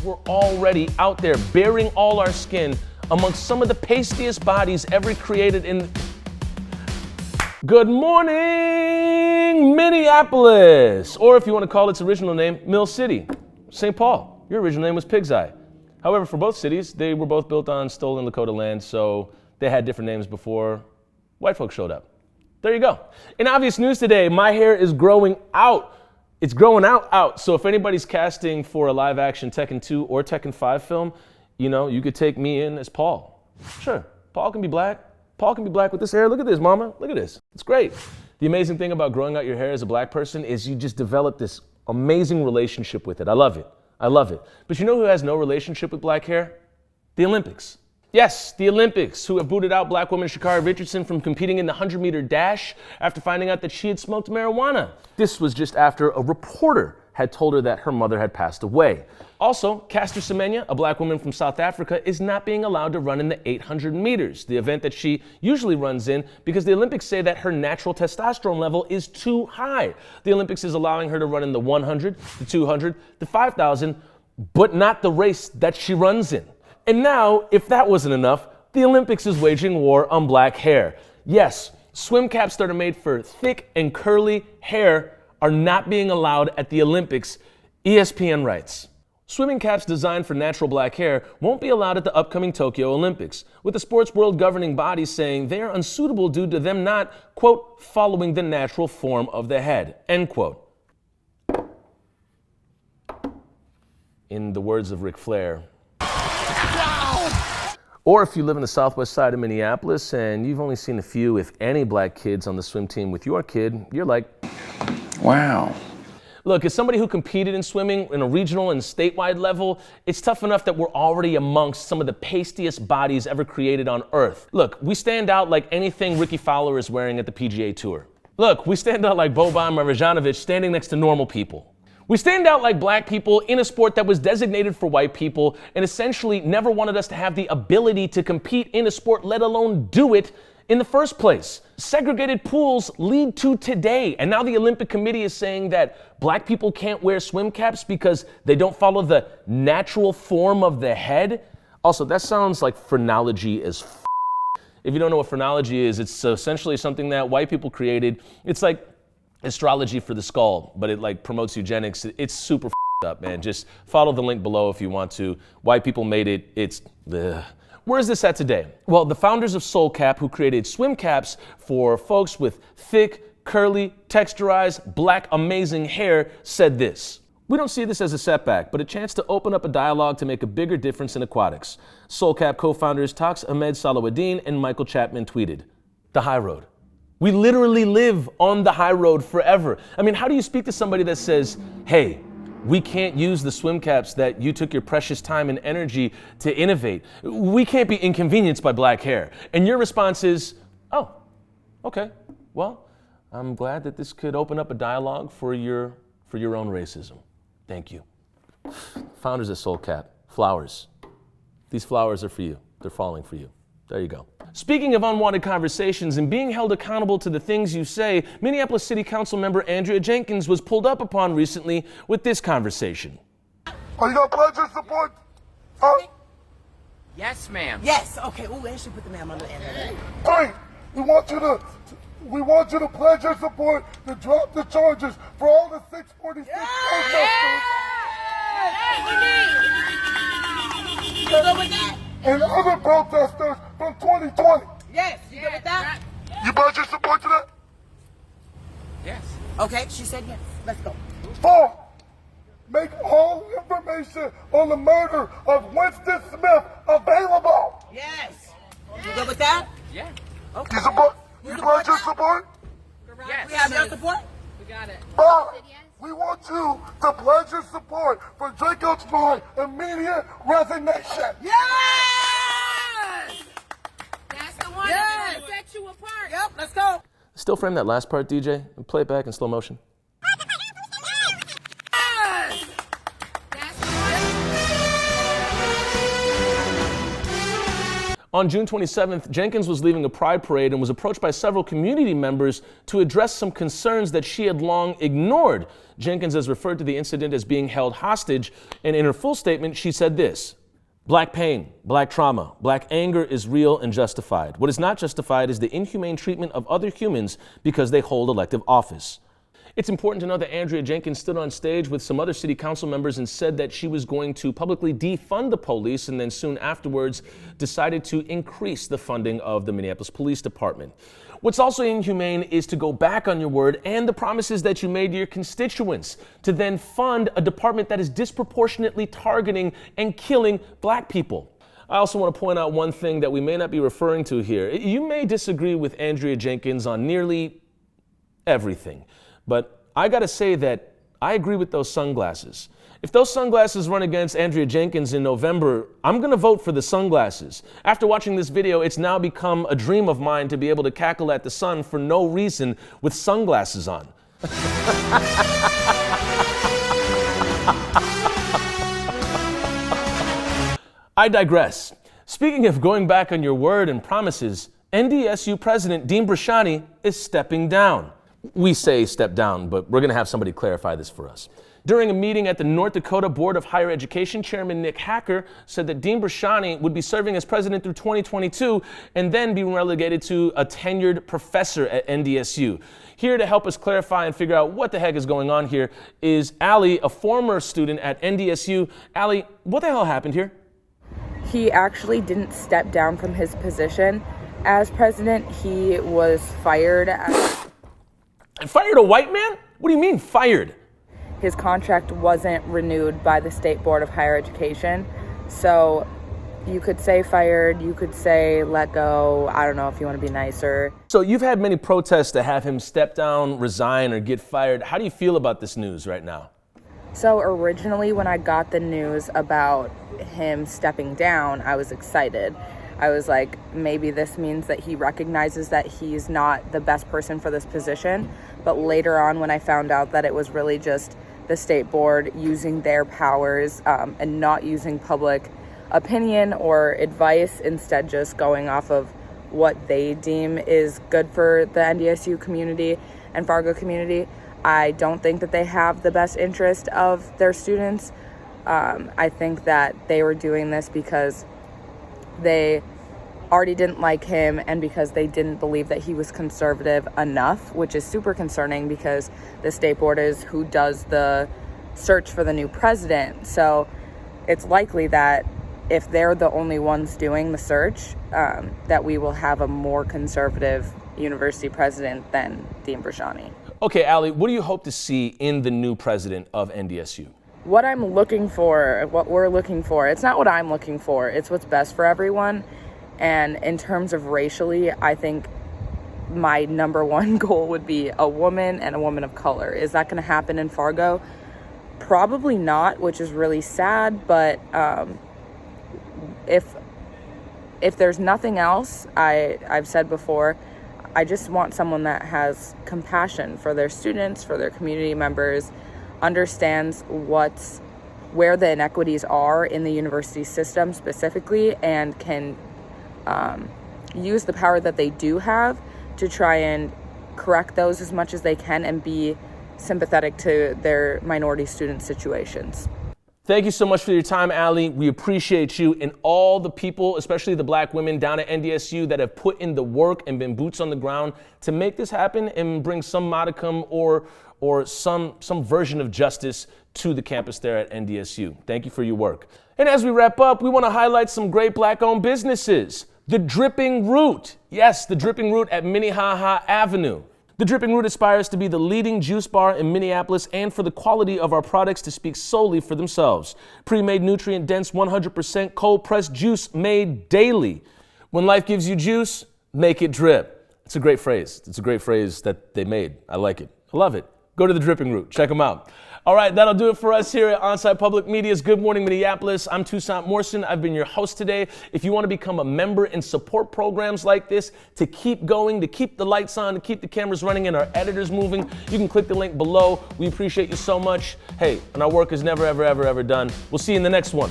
we're already out there bearing all our skin amongst some of the pastiest bodies ever created in... Good morning, Minneapolis! Or if you want to call its original name, Mill City. St. Paul, your original name was Pig's Eye. However, for both cities, they were both built on stolen Lakota land, so they had different names before white folks showed up. There you go. In obvious news today, my hair is growing out. It's growing out. So if anybody's casting for a live action Tekken 2 or Tekken 5 film, you could take me in as Paul. Sure, Paul can be black. Paul can be black with this hair. Look at this, mama. Look at this. It's great. The amazing thing about growing out your hair as a black person is you just develop this amazing relationship with it. I love it. But you know who has no relationship with black hair? The Olympics. Yes, the Olympics, who have booted out black woman Sha'Carri Richardson from competing in the 100-meter dash after finding out that she had smoked marijuana. This was just after a reporter had told her that her mother had passed away. Also, Caster Semenya, a black woman from South Africa, is not being allowed to run in the 800 meters, the event that she usually runs in, because the Olympics say that her natural testosterone level is too high. The Olympics is allowing her to run in the 100, the 200, the 5,000, but not the race that she runs in. And now, if that wasn't enough, the Olympics is waging war on black hair. Yes, swim caps that are made for thick and curly hair are not being allowed at the Olympics. ESPN writes. Swimming caps designed for natural black hair won't be allowed at the upcoming Tokyo Olympics, with the sports world governing body saying they are unsuitable due to them not, quote, following the natural form of the head, end quote. In the words of Ric Flair. Or if you live in the southwest side of Minneapolis and you've only seen a few, if any, black kids on the swim team with your kid, you're like, wow. Look, as somebody who competed in swimming in a regional and statewide level, it's tough enough that we're already amongst some of the pastiest bodies ever created on Earth. Look, we stand out like anything Ricky Fowler is wearing at the PGA Tour. Look, we stand out like Boban Marjanovic standing next to normal people. We stand out like black people in a sport that was designated for white people and essentially never wanted us to have the ability to compete in a sport, let alone do it in the first place. Segregated pools lead to today, and now the Olympic Committee is saying that black people can't wear swim caps because they don't follow the natural form of the head. Also, that sounds like phrenology as f***. If you don't know what phrenology is, it's essentially something that white people created. It's like astrology for the skull, but it promotes eugenics. It's super f***ed up, man. Just follow the link below if you want to. White people made it. It's ugh. Where is this at today? Well, the founders of Soul Cap, who created swim caps for folks with thick, curly, texturized, black, amazing hair, said this. We don't see this as a setback, but a chance to open up a dialogue to make a bigger difference in aquatics. Soul Cap co-founders Tax Ahmed Salahuddin and Michael Chapman tweeted, the high road. We literally live on the high road forever. I mean, how do you speak to somebody that says, hey, we can't use the swim caps that you took your precious time and energy to innovate. We can't be inconvenienced by black hair. And your response is, oh, okay, well, I'm glad that this could open up a dialogue for your own racism. Thank you. Founders of Soul Cap, flowers. These flowers are for you. They're falling for you. There you go. Speaking of unwanted conversations and being held accountable to the things you say, Minneapolis City Council member Andrea Jenkins was pulled up upon recently with this conversation. Are you gonna pledge your support? Yes, ma'am. Yes, okay. Ooh, and she put the ma'am on the end of it. Hey, we want you to pledge your support to drop the charges for all the 646 protesters. You go with that? And other protesters from 2020. Yes, you go with that? You pledge your support to that? Yes. Okay, she said yes. Let's go. 4, make all information on the murder of Winston Smith available. Yes. You go with that? Yeah. Okay. You pledge your support? Yes. We have your support? We got it. 5, we want you to pledge your support for Jacob's Floyd immediate resignation. Yes! That's the one Yes. that's gonna set you apart. Yep, let's go. Still frame that last part, DJ, and play it back in slow motion. On June 27th, Jenkins was leaving a pride parade and was approached by several community members to address some concerns that she had long ignored. Jenkins has referred to the incident as being held hostage, and in her full statement, she said this: "Black pain, black trauma, black anger is real and justified. What is not justified is the inhumane treatment of other humans because they hold elective office." It's important to know that Andrea Jenkins stood on stage with some other city council members and said that she was going to publicly defund the police, and then soon afterwards decided to increase the funding of the Minneapolis Police Department. What's also inhumane is to go back on your word and the promises that you made to your constituents to then fund a department that is disproportionately targeting and killing black people. I also want to point out one thing that we may not be referring to here. You may disagree with Andrea Jenkins on nearly everything, but I gotta say that I agree with those sunglasses. If those sunglasses run against Andrea Jenkins in November, I'm gonna vote for the sunglasses. After watching this video, it's now become a dream of mine to be able to cackle at the sun for no reason with sunglasses on. I digress. Speaking of going back on your word and promises, NDSU President Dean Brashani is stepping down. We say step down, but we're going to have somebody clarify this for us. During a meeting at the North Dakota Board of Higher Education, Chairman Nick Hacker said that Dean Brashani would be serving as president through 2022 and then be relegated to a tenured professor at NDSU. Here to help us clarify and figure out what the heck is going on here is Allie, a former student at NDSU. Allie, what the hell happened here? He actually didn't step down from his position as president. He was fired. Fired a white man? What do you mean fired? His contract wasn't renewed by the State Board of Higher Education. So you could say fired, you could say let go. I don't know if you want to be nicer. So you've had many protests to have him step down, resign, or get fired. How do you feel about this news right now? So originally when I got the news about him stepping down, I was excited. I was like, maybe this means that he recognizes that he's not the best person for this position. But later on, when I found out that it was really just the state board using their powers and not using public opinion or advice, instead just going off of what they deem is good for the NDSU community and Fargo community, I don't think that they have the best interest of their students. I think that they were doing this because they already didn't like him and because they didn't believe that he was conservative enough, which is super concerning because the state board is who does the search for the new president. So it's likely that if they're the only ones doing the search, that we will have a more conservative university president than Dean Brashani. Okay, Allie, what do you hope to see in the new president of NDSU? What I'm looking for, what we're looking for, it's not what I'm looking for, it's what's best for everyone. And in terms of racially, I think my number one goal would be a woman and a woman of color. Is that going to happen in Fargo? Probably not, which is really sad. But if there's nothing else, I've said before, I just want someone that has compassion for their students, for their community members, understands where the inequities are in the university system specifically, and can use the power that they do have to try and correct those as much as they can and be sympathetic to their minority student situations. Thank you so much for your time, Allie. We appreciate you and all the people, especially the black women down at NDSU that have put in the work and been boots on the ground to make this happen and bring some modicum or some version of justice to the campus there at NDSU. Thank you for your work. And as we wrap up, we want to highlight some great black-owned businesses. The Dripping Root. Yes, the Dripping Root at Minnehaha Avenue. The Dripping Root aspires to be the leading juice bar in Minneapolis and for the quality of our products to speak solely for themselves. Pre-made, nutrient-dense, 100% cold-pressed juice made daily. When life gives you juice, make it drip. It's a great phrase. It's a great phrase that they made. I like it. I love it. Go to the Dripping Root. Check them out. All right, that'll do it for us here at Onsite Public Media's Good Morning Minneapolis. I'm Toussaint Morrison. I've been your host today. If you want to become a member and support programs like this to keep going, to keep the lights on, to keep the cameras running and our editors moving, you can click the link below. We appreciate you so much. Hey, and our work is never, ever, ever, ever done. We'll see you in the next one.